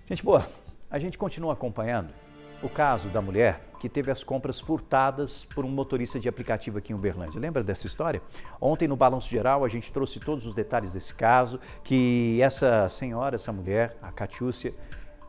Gente boa, a gente continua acompanhando o caso da mulher que teve as compras furtadas por um motorista de aplicativo aqui em Uberlândia. Lembra dessa história? Ontem no Balanço Geral a gente trouxe todos os detalhes desse caso, que essa senhora, essa mulher, a Catiúcia,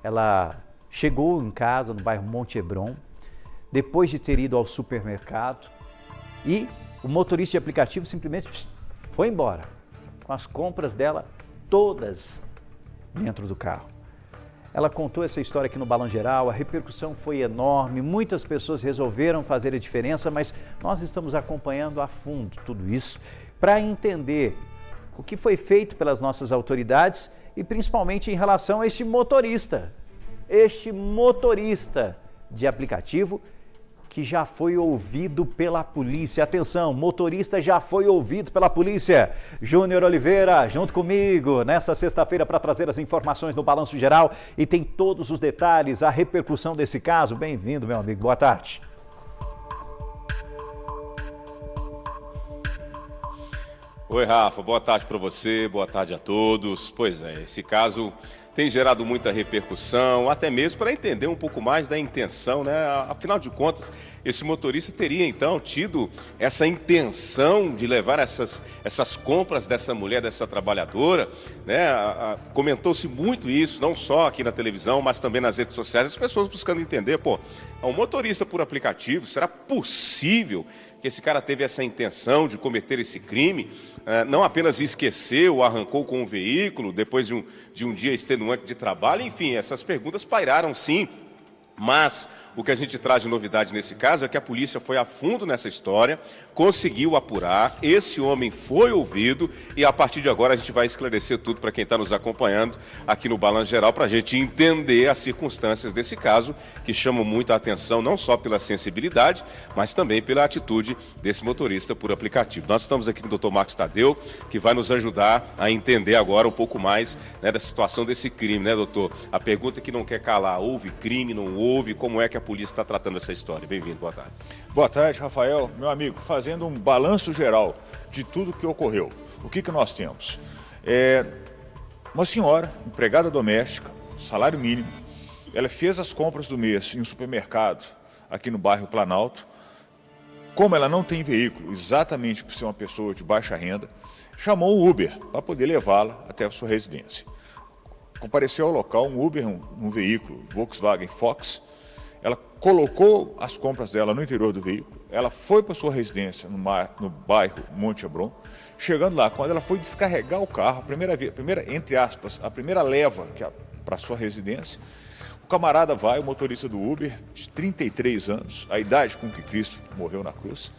ela chegou em casa no bairro Monte Hebron, depois de ter ido ao supermercado, e o motorista de aplicativo simplesmente foi embora, com as compras dela todas dentro do carro. Ela contou essa história aqui no Balanço Geral, a repercussão foi enorme, muitas pessoas resolveram fazer a diferença, mas nós estamos acompanhando a fundo tudo isso para entender o que foi feito pelas nossas autoridades e principalmente em relação a este motorista de aplicativo que já foi ouvido pela polícia. Atenção, motorista já foi ouvido pela polícia. Júnior Oliveira, junto comigo, nessa sexta-feira para trazer as informações no Balanço Geral e tem todos os detalhes, a repercussão desse caso. Bem-vindo, meu amigo. Boa tarde. Oi, Rafa. Boa tarde para você, boa tarde a todos. Pois é, esse caso tem gerado muita repercussão, até mesmo para entender um pouco mais da intenção, né? Afinal de contas, esse motorista teria então tido essa intenção de levar essas compras dessa mulher, dessa trabalhadora, né? Comentou-se muito isso, não só aqui na televisão, mas também nas redes sociais, as pessoas buscando entender, é um motorista por aplicativo, será possível que esse cara teve essa intenção de cometer esse crime, não apenas esqueceu, arrancou com o veículo depois de um dia extenuante de trabalho, enfim, essas perguntas pairaram sim. Mas o que a gente traz de novidade nesse caso é que a polícia foi a fundo nessa história, conseguiu apurar, esse homem foi ouvido e a partir de agora a gente vai esclarecer tudo para quem está nos acompanhando aqui no Balanço Geral para a gente entender as circunstâncias desse caso que chamam muito a atenção não só pela sensibilidade, mas também pela atitude desse motorista por aplicativo. Nós estamos aqui com o Dr. Marcos Tadeu, que vai nos ajudar a entender agora um pouco mais, né, da situação desse crime, né, doutor? A pergunta que não quer calar, houve crime, não houve, como é que a polícia está tratando essa história? Bem-vindo, boa tarde. Boa tarde, Rafael. Meu amigo, fazendo um balanço geral de tudo que ocorreu. O que nós temos? Uma senhora, empregada doméstica, salário mínimo, ela fez as compras do mês em um supermercado aqui no bairro Planalto. Como ela não tem veículo, exatamente por ser uma pessoa de baixa renda, chamou o Uber para poder levá-la até a sua residência. Compareceu ao local um Uber, um veículo Volkswagen Fox. Ela colocou as compras dela no interior do veículo. Ela foi para sua residência no bairro Monte Hebron. Chegando lá, quando ela foi descarregar o carro, a primeira leva para sua residência, o camarada o motorista do Uber, de 33 anos, a idade com que Cristo morreu na cruz,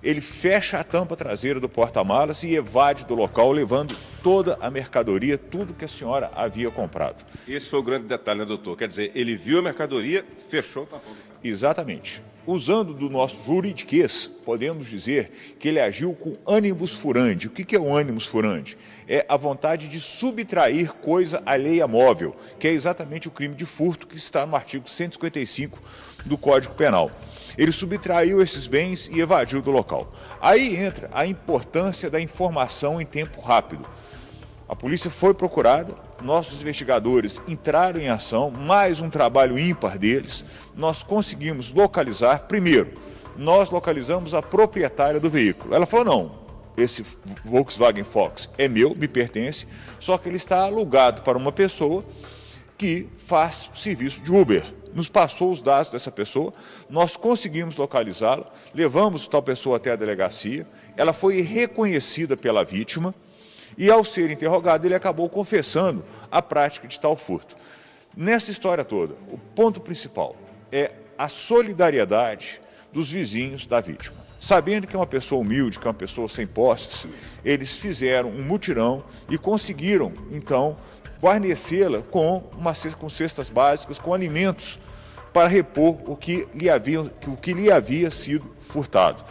ele fecha a tampa traseira do porta-malas e evade do local, levando toda a mercadoria, tudo que a senhora havia comprado. Esse foi o grande detalhe, né, doutor? Quer dizer, ele viu a mercadoria, fechou o tampão. Exatamente. Usando do nosso juridiquês, podemos dizer que ele agiu com animus furandi. O que é o animus furandi? É a vontade de subtrair coisa alheia móvel, que é exatamente o crime de furto que está no artigo 155 do Código Penal. Ele subtraiu esses bens e evadiu do local. Aí entra a importância da informação em tempo rápido. A polícia foi procurada, nossos investigadores entraram em ação, mais um trabalho ímpar deles. Nós conseguimos localizar, primeiro, nós localizamos a proprietária do veículo. Ela falou, não, esse Volkswagen Fox é meu, me pertence, só que ele está alugado para uma pessoa que faz serviço de Uber. Nos passou os dados dessa pessoa, nós conseguimos localizá-la, levamos tal pessoa até a delegacia, ela foi reconhecida pela vítima e, ao ser interrogado, ele acabou confessando a prática de tal furto. Nessa história toda, o ponto principal é a solidariedade dos vizinhos da vítima. Sabendo que é uma pessoa humilde, que é uma pessoa sem posses, eles fizeram um mutirão e conseguiram, então, guarnecê-la com cestas básicas, com alimentos, para repor o que lhe havia sido furtado.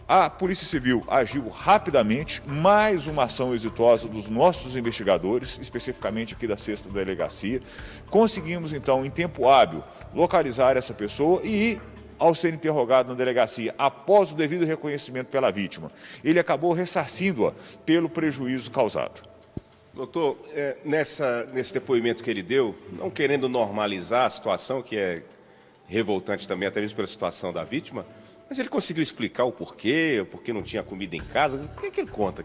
A Polícia Civil agiu rapidamente, mais uma ação exitosa dos nossos investigadores, especificamente aqui da 6ª Delegacia. Conseguimos, então, em tempo hábil, localizar essa pessoa e, ao ser interrogado na delegacia, após o devido reconhecimento pela vítima, ele acabou ressarcindo-a pelo prejuízo causado. Doutor, nesse depoimento que ele deu, não querendo normalizar a situação, que é revoltante também, até mesmo pela situação da vítima, mas ele conseguiu explicar o porquê não tinha comida em casa? O que ele conta?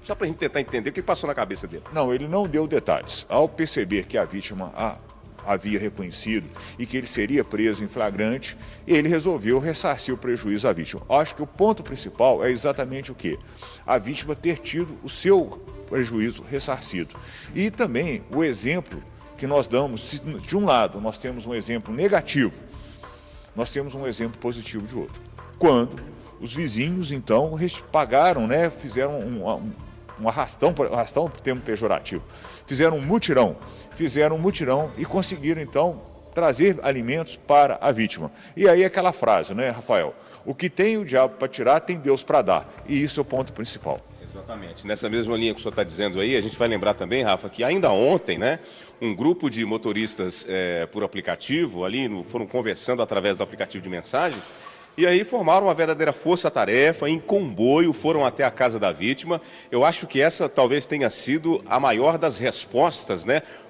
Só para a gente tentar entender o que passou na cabeça dele. Não, ele não deu detalhes. Ao perceber que a vítima havia reconhecido e que ele seria preso em flagrante, ele resolveu ressarcir o prejuízo à vítima. Acho que o ponto principal é exatamente o quê? A vítima ter tido o seu prejuízo ressarcido. E também o exemplo que nós damos, de um lado nós temos um exemplo negativo, nós temos um exemplo positivo de outro. Quando os vizinhos, então, pagaram, fizeram um arrastão por termo pejorativo, fizeram um mutirão e conseguiram, então, trazer alimentos para a vítima. E aí aquela frase, Rafael? O que tem o diabo para tirar, tem Deus para dar. E isso é o ponto principal. Exatamente. Nessa mesma linha que o senhor está dizendo aí, a gente vai lembrar também, Rafa, que ainda ontem, um grupo de motoristas por aplicativo ali foram conversando através do aplicativo de mensagens. E aí formaram uma verdadeira força-tarefa, em comboio, foram até a casa da vítima. Eu acho que essa talvez tenha sido a maior das respostas,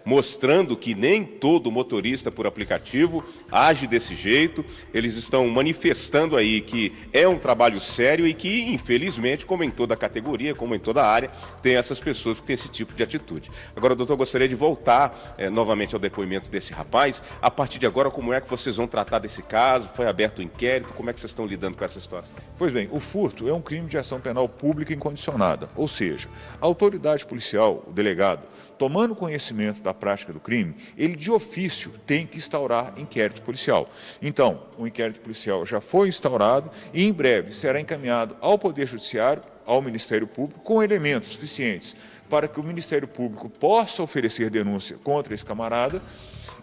mostrando que nem todo motorista por aplicativo age desse jeito. Eles estão manifestando aí que é um trabalho sério e que, infelizmente, como em toda a categoria, como em toda a área, tem essas pessoas que têm esse tipo de atitude. Agora, doutor, eu gostaria de voltar novamente ao depoimento desse rapaz. A partir de agora, como é que vocês vão tratar desse caso? Foi aberto o inquérito? Como é que vocês estão lidando com essa situação? Pois bem, o furto é um crime de ação penal pública incondicionada, ou seja, a autoridade policial, o delegado, tomando conhecimento da prática do crime, ele de ofício tem que instaurar inquérito policial. Então, o inquérito policial já foi instaurado e em breve será encaminhado ao Poder Judiciário, ao Ministério Público, com elementos suficientes para que o Ministério Público possa oferecer denúncia contra esse camarada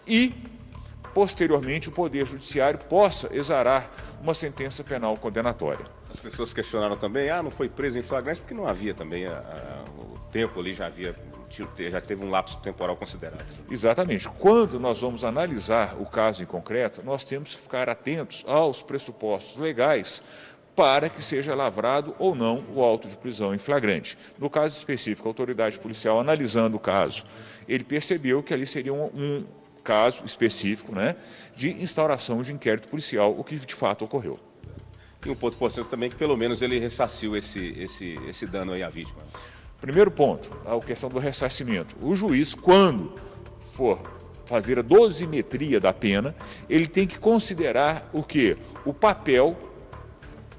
e posteriormente o Poder Judiciário possa exarar uma sentença penal condenatória. As pessoas questionaram também, não foi preso em flagrante porque não havia também, o tempo ali já teve um lapso temporal considerável. Exatamente. Quando nós vamos analisar o caso em concreto, nós temos que ficar atentos aos pressupostos legais para que seja lavrado ou não o auto de prisão em flagrante. No caso específico, a autoridade policial, analisando o caso, ele percebeu que ali seria um caso específico, de instauração de inquérito policial, o que de fato ocorreu. E um ponto importante também que pelo menos ele ressarciu esse dano aí à vítima. Primeiro ponto, a questão do ressarcimento. O juiz, quando for fazer a dosimetria da pena, ele tem que considerar o quê? O papel,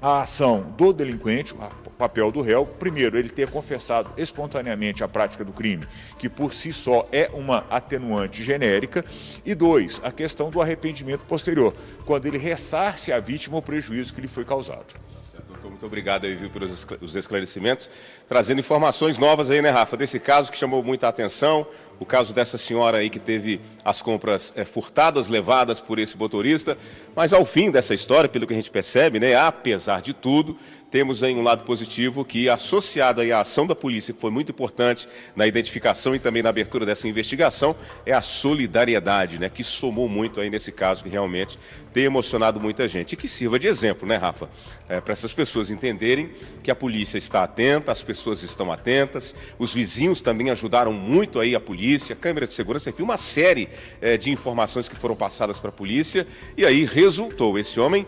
a ação do delinquente, o papel do réu. Primeiro, ele ter confessado espontaneamente a prática do crime, que por si só é uma atenuante genérica. E dois, a questão do arrependimento posterior, quando ele ressarce à vítima o prejuízo que lhe foi causado. Doutor, muito obrigado aí, pelos esclarecimentos, trazendo informações novas aí, Rafa, desse caso que chamou muita atenção, o caso dessa senhora aí que teve as compras furtadas, levadas por esse motorista, mas ao fim dessa história, pelo que a gente percebe, apesar de tudo, temos aí um lado positivo que, associado aí à ação da polícia, que foi muito importante na identificação e também na abertura dessa investigação, é a solidariedade, que somou muito aí nesse caso, que realmente tem emocionado muita gente. E que sirva de exemplo, Rafa, para essas pessoas entenderem que a polícia está atenta, as pessoas estão atentas, os vizinhos também ajudaram muito aí a polícia, câmera de segurança, enfim, uma série de informações que foram passadas para a polícia, e aí resultou, esse homem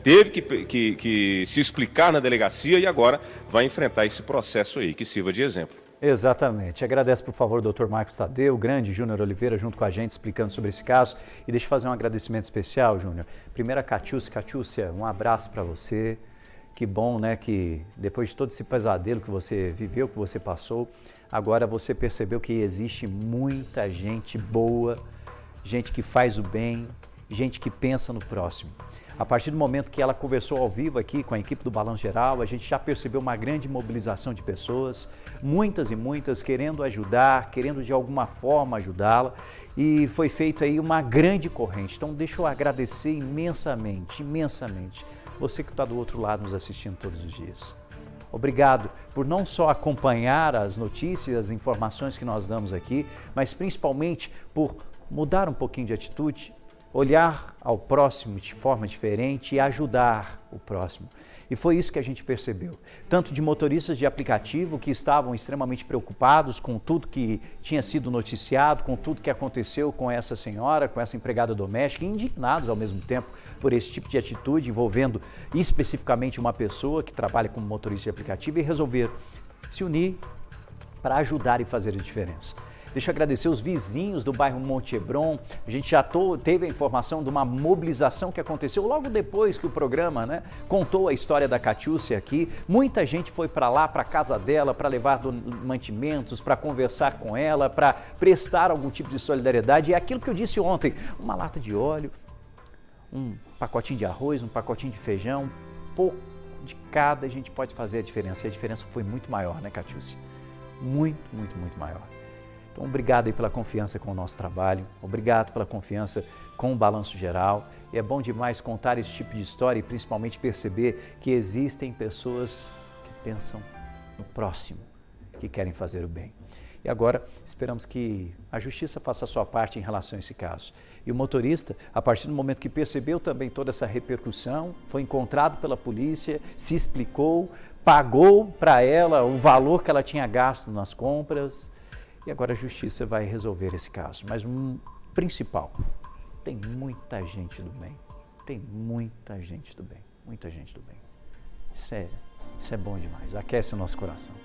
teve que se explicar na delegacia e agora vai enfrentar esse processo aí, que sirva de exemplo. Exatamente. Agradeço, por favor, o Dr. Marcos Tadeu, o grande Júnior Oliveira, junto com a gente, explicando sobre esse caso. E deixa eu fazer um agradecimento especial, Júnior. Primeiro a Catiúcia. Catiúcia, um abraço para você. Que bom, que depois de todo esse pesadelo que você viveu, que você passou, agora você percebeu que existe muita gente boa, gente que faz o bem, gente que pensa no próximo. A partir do momento que ela conversou ao vivo aqui com a equipe do Balanço Geral, a gente já percebeu uma grande mobilização de pessoas, muitas e muitas querendo ajudar, querendo de alguma forma ajudá-la, e foi feita aí uma grande corrente. Então deixa eu agradecer imensamente você que está do outro lado nos assistindo todos os dias. Obrigado por não só acompanhar as notícias, as informações que nós damos aqui, mas principalmente por mudar um pouquinho de atitude, olhar ao próximo de forma diferente e ajudar o próximo. E foi isso que a gente percebeu, tanto de motoristas de aplicativo que estavam extremamente preocupados com tudo que tinha sido noticiado, com tudo que aconteceu com essa senhora, com essa empregada doméstica, e indignados ao mesmo tempo por esse tipo de atitude envolvendo especificamente uma pessoa que trabalha como motorista de aplicativo, e resolveram se unir para ajudar e fazer a diferença. Deixa eu agradecer os vizinhos do bairro Monte Hebron. A gente já teve a informação de uma mobilização que aconteceu logo depois que o programa, contou a história da Catiúcia aqui. Muita gente foi para lá, para a casa dela, para levar mantimentos, para conversar com ela, para prestar algum tipo de solidariedade. E é aquilo que eu disse ontem, uma lata de óleo, um pacotinho de arroz, um pacotinho de feijão, um pouco de cada, a gente pode fazer a diferença. E a diferença foi muito maior, né, Catiúcia? Muito, muito, muito maior. Então, obrigado aí pela confiança com o nosso trabalho, obrigado pela confiança com o Balanço Geral. E é bom demais contar esse tipo de história e principalmente perceber que existem pessoas que pensam no próximo, que querem fazer o bem. E agora, esperamos que a Justiça faça a sua parte em relação a esse caso. E o motorista, a partir do momento que percebeu também toda essa repercussão, foi encontrado pela polícia, se explicou, pagou para ela o valor que ela tinha gasto nas compras. E agora a Justiça vai resolver esse caso. Mas o principal, tem muita gente do bem. Tem muita gente do bem. Muita gente do bem. Sério, isso é bom demais. Aquece o nosso coração.